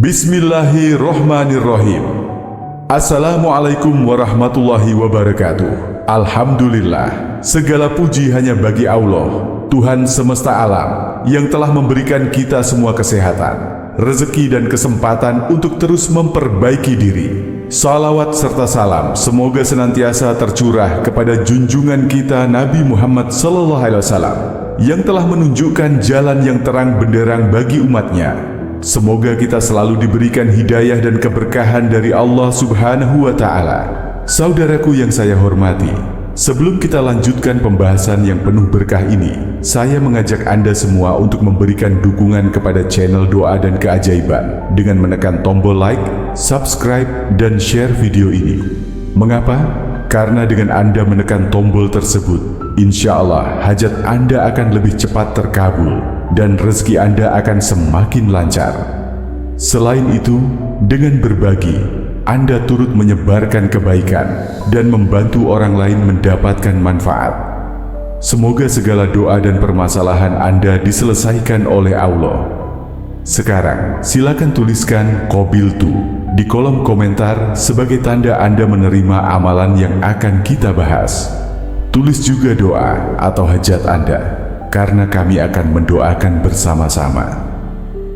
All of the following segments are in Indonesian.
Bismillahirrohmanirrohim. Assalamualaikum warahmatullahi wabarakatuh. Alhamdulillah, segala puji hanya bagi Allah, Tuhan semesta alam, yang telah memberikan kita semua kesehatan, rezeki dan kesempatan untuk terus memperbaiki diri. Salawat serta salam semoga senantiasa tercurah kepada junjungan kita Nabi Muhammad SAW, yang telah menunjukkan jalan yang terang benderang bagi umatnya. Semoga kita selalu diberikan hidayah dan keberkahan dari Allah Subhanahu wa Ta'ala. Saudaraku yang saya hormati, sebelum kita lanjutkan pembahasan yang penuh berkah ini, saya mengajak Anda semua untuk memberikan dukungan kepada channel Doa dan Keajaiban dengan menekan tombol like, subscribe, dan share video ini. Mengapa? Karena dengan Anda menekan tombol tersebut, insya Allah hajat Anda akan lebih cepat terkabul dan rezeki Anda akan semakin lancar. Selain itu, dengan berbagi, Anda turut menyebarkan kebaikan dan membantu orang lain mendapatkan manfaat. Semoga segala doa dan permasalahan Anda diselesaikan oleh Allah. Sekarang, silakan tuliskan qabiltu di kolom komentar sebagai tanda Anda menerima amalan yang akan kita bahas. Tulis juga doa atau hajat Anda, karena kami akan mendoakan bersama-sama.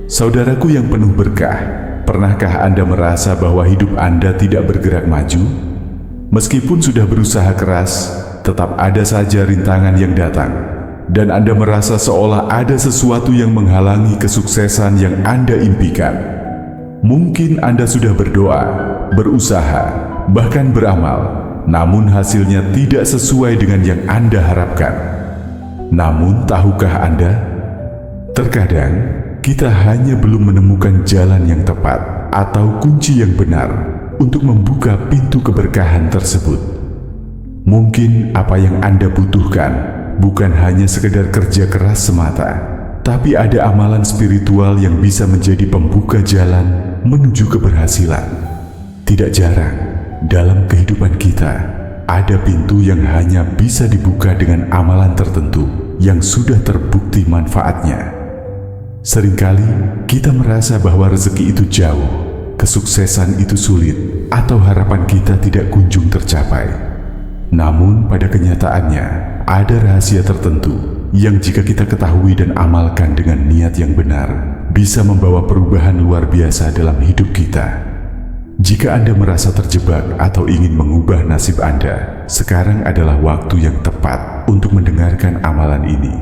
Saudaraku yang penuh berkah, pernahkah Anda merasa bahwa hidup Anda tidak bergerak maju? Meskipun sudah berusaha keras, tetap ada saja rintangan yang datang. Dan Anda merasa seolah ada sesuatu yang menghalangi kesuksesan yang Anda impikan. Mungkin Anda sudah berdoa, berusaha, bahkan beramal, namun hasilnya tidak sesuai dengan yang Anda harapkan. Namun tahukah Anda? Terkadang kita hanya belum menemukan jalan yang tepat atau kunci yang benar untuk membuka pintu keberkahan tersebut. Mungkin apa yang Anda butuhkan bukan hanya sekedar kerja keras semata, tapi ada amalan spiritual yang bisa menjadi pembuka jalan menuju keberhasilan. Tidak jarang dalam kehidupan kita ada pintu yang hanya bisa dibuka dengan amalan tertentu yang sudah terbukti manfaatnya. Seringkali kita merasa bahwa rezeki itu jauh, kesuksesan itu sulit, atau harapan kita tidak kunjung tercapai. Namun pada kenyataannya, ada rahasia tertentu yang jika kita ketahui dan amalkan dengan niat yang benar, bisa membawa perubahan luar biasa dalam hidup kita. Jika Anda merasa terjebak atau ingin mengubah nasib Anda, sekarang adalah waktu yang tepat untuk mendengarkan amalan ini.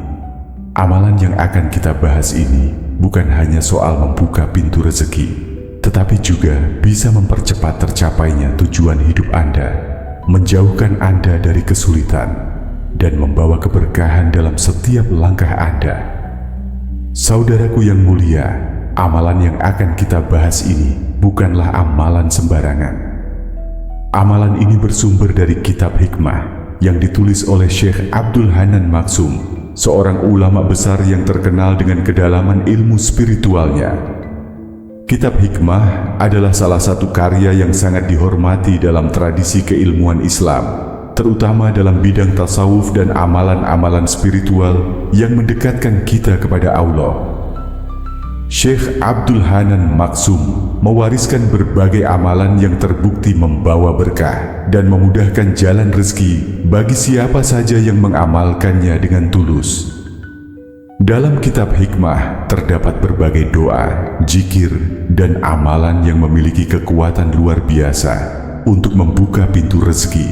Amalan yang akan kita bahas ini bukan hanya soal membuka pintu rezeki, tetapi juga bisa mempercepat tercapainya tujuan hidup Anda, menjauhkan Anda dari kesulitan, dan membawa keberkahan dalam setiap langkah Anda. Saudaraku yang mulia, amalan yang akan kita bahas ini bukanlah amalan sembarangan. Amalan ini bersumber dari kitab hikmah yang ditulis oleh Syekh Abdul Hanan Maksum, seorang ulama besar yang terkenal dengan kedalaman ilmu spiritualnya. Kitab hikmah adalah salah satu karya yang sangat dihormati dalam tradisi keilmuan Islam, terutama dalam bidang tasawuf dan amalan-amalan spiritual yang mendekatkan kita kepada Allah. Syekh Abdul Hanan Maksum mewariskan berbagai amalan yang terbukti membawa berkah dan memudahkan jalan rezeki bagi siapa saja yang mengamalkannya dengan tulus. Dalam kitab hikmah terdapat berbagai doa, zikir, dan amalan yang memiliki kekuatan luar biasa untuk membuka pintu rezeki,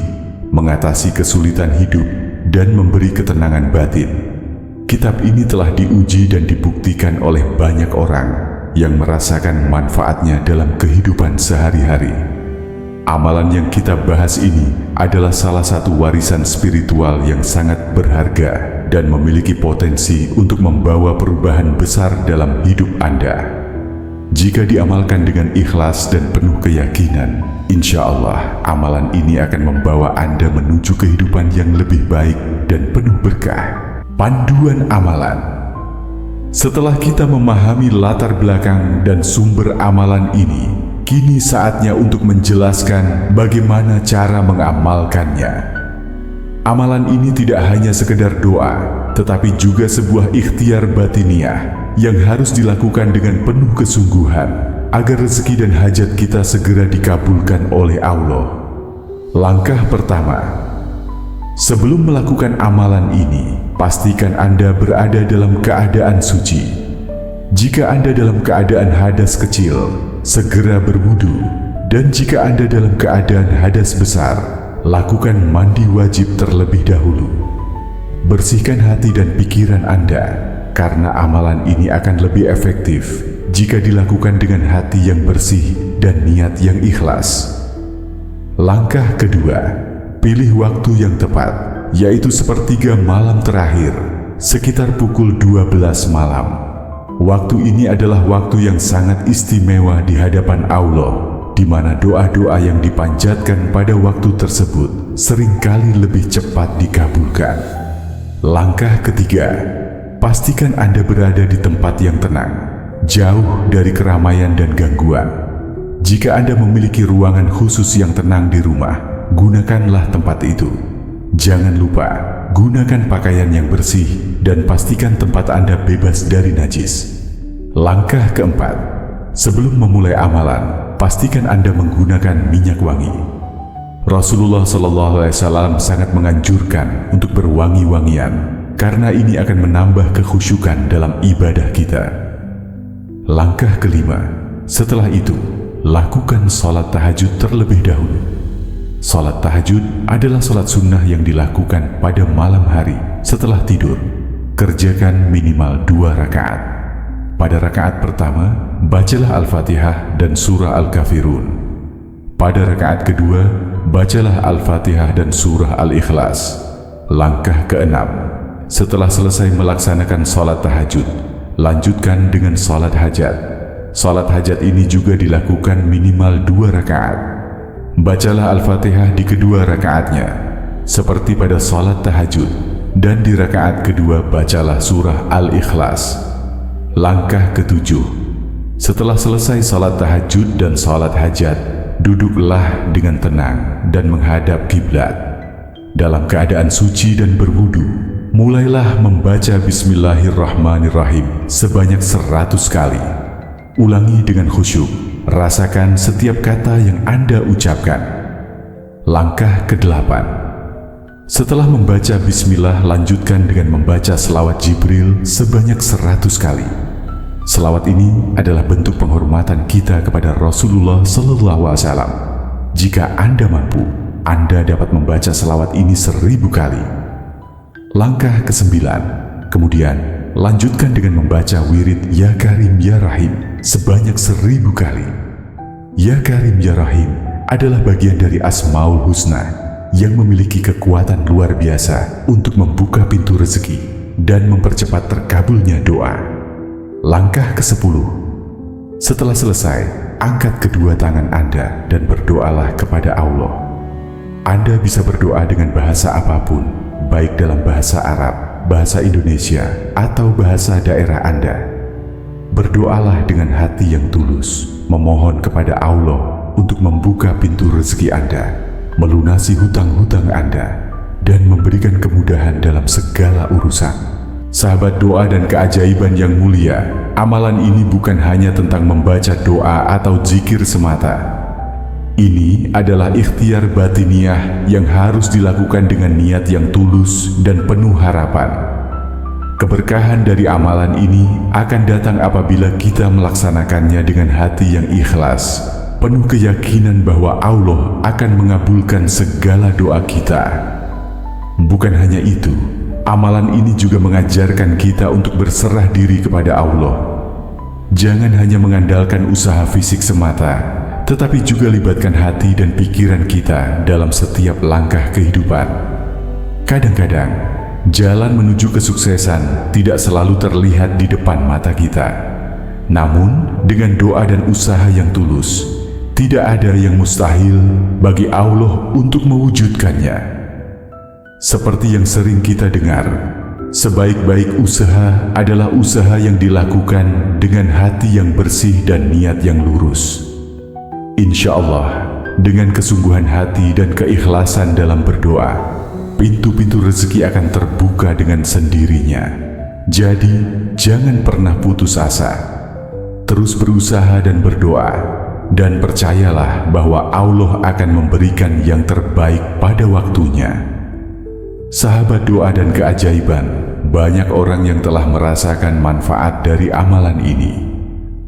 mengatasi kesulitan hidup, dan memberi ketenangan batin. Kitab ini telah diuji dan dibuktikan oleh banyak orang yang merasakan manfaatnya dalam kehidupan sehari-hari. Amalan yang kita bahas ini adalah salah satu warisan spiritual yang sangat berharga dan memiliki potensi untuk membawa perubahan besar dalam hidup Anda. Jika diamalkan dengan ikhlas dan penuh keyakinan, insya Allah amalan ini akan membawa Anda menuju kehidupan yang lebih baik dan penuh berkah. Panduan amalan. Setelah kita memahami latar belakang dan sumber amalan ini, kini saatnya untuk menjelaskan bagaimana cara mengamalkannya. Amalan ini tidak hanya sekedar doa, tetapi juga sebuah ikhtiar batiniah yang harus dilakukan dengan penuh kesungguhan, agar rezeki dan hajat kita segera dikabulkan oleh Allah. Langkah pertama, sebelum melakukan amalan ini, pastikan Anda berada dalam keadaan suci. Jika Anda dalam keadaan hadas kecil, segera berwudu. Dan jika Anda dalam keadaan hadas besar, lakukan mandi wajib terlebih dahulu. Bersihkan hati dan pikiran Anda, karena amalan ini akan lebih efektif jika dilakukan dengan hati yang bersih dan niat yang ikhlas. Langkah kedua, pilih waktu yang tepat, yaitu sepertiga malam terakhir, sekitar pukul 12 malam. Waktu ini adalah waktu yang sangat istimewa di hadapan Allah, di mana doa-doa yang dipanjatkan pada waktu tersebut seringkali lebih cepat dikabulkan. Langkah ketiga, pastikan Anda berada di tempat yang tenang, jauh dari keramaian dan gangguan. Jika Anda memiliki ruangan khusus yang tenang di rumah, gunakanlah tempat itu. Jangan lupa, gunakan pakaian yang bersih dan pastikan tempat Anda bebas dari najis. Langkah keempat, sebelum memulai amalan, pastikan Anda menggunakan minyak wangi. Rasulullah SAW sangat menganjurkan untuk berwangi-wangian, karena ini akan menambah kekhusyukan dalam ibadah kita. Langkah kelima, setelah itu, lakukan sholat tahajud terlebih dahulu. Sholat tahajud adalah sholat sunnah yang dilakukan pada malam hari setelah tidur. Kerjakan minimal 2 rakaat. Pada rakaat pertama, bacalah Al-Fatihah dan surah Al-Kafirun. Pada rakaat kedua, bacalah Al-Fatihah dan surah Al-Ikhlas. Langkah keenam, setelah selesai melaksanakan sholat tahajud, lanjutkan dengan sholat hajat. Sholat hajat ini juga dilakukan minimal 2 rakaat. Bacalah Al-Fatihah di kedua rakaatnya, seperti pada sholat tahajud, dan di rakaat kedua bacalah surah Al-Ikhlas. Langkah ketujuh, setelah selesai sholat tahajud dan sholat hajat, duduklah dengan tenang dan menghadap kiblat. Dalam keadaan suci dan berwudu, mulailah membaca Bismillahirrahmanirrahim sebanyak 100 kali. Ulangi dengan khusyuk, rasakan setiap kata yang Anda ucapkan. Langkah ke-8, setelah membaca Bismillah, lanjutkan dengan membaca selawat Jibril sebanyak 100 kali. Selawat ini adalah bentuk penghormatan kita kepada Rasulullah SAW. Jika Anda mampu, Anda dapat membaca selawat ini 1000 kali. Langkah ke-9, kemudian lanjutkan dengan membaca wirid Ya Karim Ya Rahim sebanyak 1000 kali. Ya Karim Ya Rahim adalah bagian dari Asmaul Husna yang memiliki kekuatan luar biasa untuk membuka pintu rezeki dan mempercepat terkabulnya doa. Langkah ke-10, setelah selesai, angkat kedua tangan Anda dan berdoalah kepada Allah. Anda bisa berdoa dengan bahasa apapun, baik dalam bahasa Arab, bahasa Indonesia, atau bahasa daerah Anda. Berdoalah dengan hati yang tulus, memohon kepada Allah untuk membuka pintu rezeki Anda, melunasi hutang-hutang Anda, dan memberikan kemudahan dalam segala urusan. Sahabat doa dan keajaiban yang mulia, amalan ini bukan hanya tentang membaca doa atau zikir semata. Ini adalah ikhtiar batiniah yang harus dilakukan dengan niat yang tulus dan penuh harapan. Keberkahan dari amalan ini akan datang apabila kita melaksanakannya dengan hati yang ikhlas, penuh keyakinan bahwa Allah akan mengabulkan segala doa kita. Bukan hanya itu, amalan ini juga mengajarkan kita untuk berserah diri kepada Allah. Jangan hanya mengandalkan usaha fisik semata, tetapi juga libatkan hati dan pikiran kita dalam setiap langkah kehidupan. Kadang-kadang, jalan menuju kesuksesan tidak selalu terlihat di depan mata kita. Namun, dengan doa dan usaha yang tulus, tidak ada yang mustahil bagi Allah untuk mewujudkannya. Seperti yang sering kita dengar, sebaik-baik usaha adalah usaha yang dilakukan dengan hati yang bersih dan niat yang lurus. Insya Allah, dengan kesungguhan hati dan keikhlasan dalam berdoa, pintu-pintu rezeki akan terbuka dengan sendirinya. Jadi, jangan pernah putus asa. Terus berusaha dan berdoa, dan percayalah bahwa Allah akan memberikan yang terbaik pada waktunya. Sahabat doa dan keajaiban, banyak orang yang telah merasakan manfaat dari amalan ini.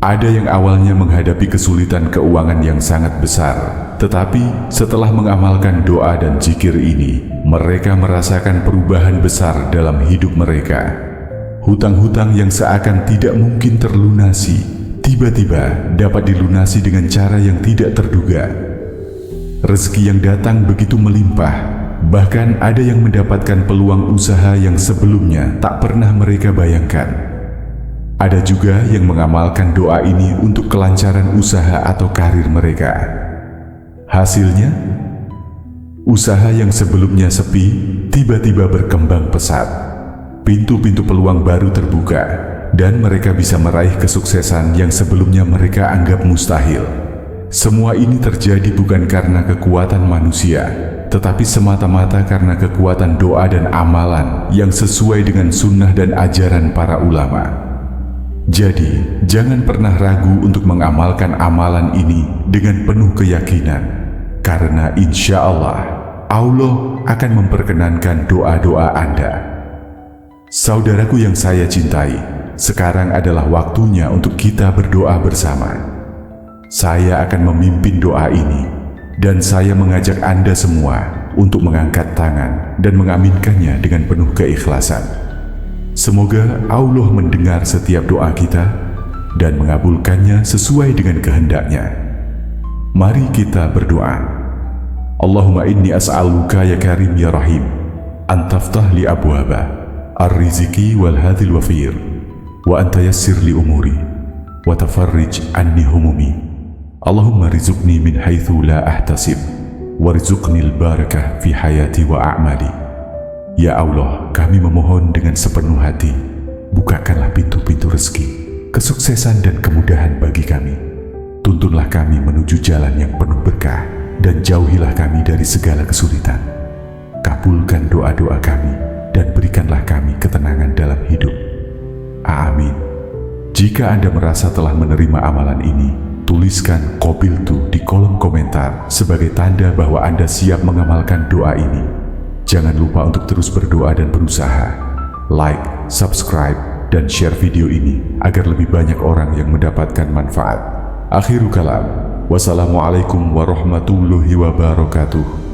Ada yang awalnya menghadapi kesulitan keuangan yang sangat besar, tetapi setelah mengamalkan doa dan zikir ini, mereka merasakan perubahan besar dalam hidup mereka. Hutang-hutang yang seakan tidak mungkin terlunasi, tiba-tiba dapat dilunasi dengan cara yang tidak terduga. Rezeki yang datang begitu melimpah, bahkan ada yang mendapatkan peluang usaha yang sebelumnya tak pernah mereka bayangkan. Ada juga yang mengamalkan doa ini untuk kelancaran usaha atau karir mereka. Hasilnya, usaha yang sebelumnya sepi tiba-tiba berkembang pesat. Pintu-pintu peluang baru terbuka, dan mereka bisa meraih kesuksesan yang sebelumnya mereka anggap mustahil. Semua ini terjadi bukan karena kekuatan manusia, tetapi semata-mata karena kekuatan doa dan amalan yang sesuai dengan sunnah dan ajaran para ulama. Jadi, jangan pernah ragu untuk mengamalkan amalan ini dengan penuh keyakinan, karena insya Allah akan memperkenankan doa-doa Anda. Saudaraku yang saya cintai, sekarang adalah waktunya untuk kita berdoa bersama. Saya akan memimpin doa ini, dan saya mengajak Anda semua untuk mengangkat tangan dan mengaminkannya dengan penuh keikhlasan. Semoga Allah mendengar setiap doa kita dan mengabulkannya sesuai dengan kehendaknya. Mari kita berdoa. Allahumma inni as'aluka ya karim ya rahim, antaftah li abwaba ar-riziki wal hadhil wafir, wa anta yassir li umuri, wa tafarrij anni humumi. Allahumma rizukni min haitsu la ahtasib, warzuqnil barakah fi hayati wa a'mali. Ya Allah, kami memohon dengan sepenuh hati, bukakanlah pintu-pintu rezeki, kesuksesan dan kemudahan bagi kami. Tuntunlah kami menuju jalan yang penuh berkah, dan jauhilah kami dari segala kesulitan. Kabulkan doa-doa kami, dan berikanlah kami ketenangan dalam hidup. Amin. Jika Anda merasa telah menerima amalan ini, tuliskan qabiltu di kolom komentar sebagai tanda bahwa Anda siap mengamalkan doa ini. Jangan lupa untuk terus berdoa dan berusaha. Like, subscribe, dan share video ini agar lebih banyak orang yang mendapatkan manfaat. Akhirul kalam. Wassalamualaikum warahmatullahi wabarakatuh.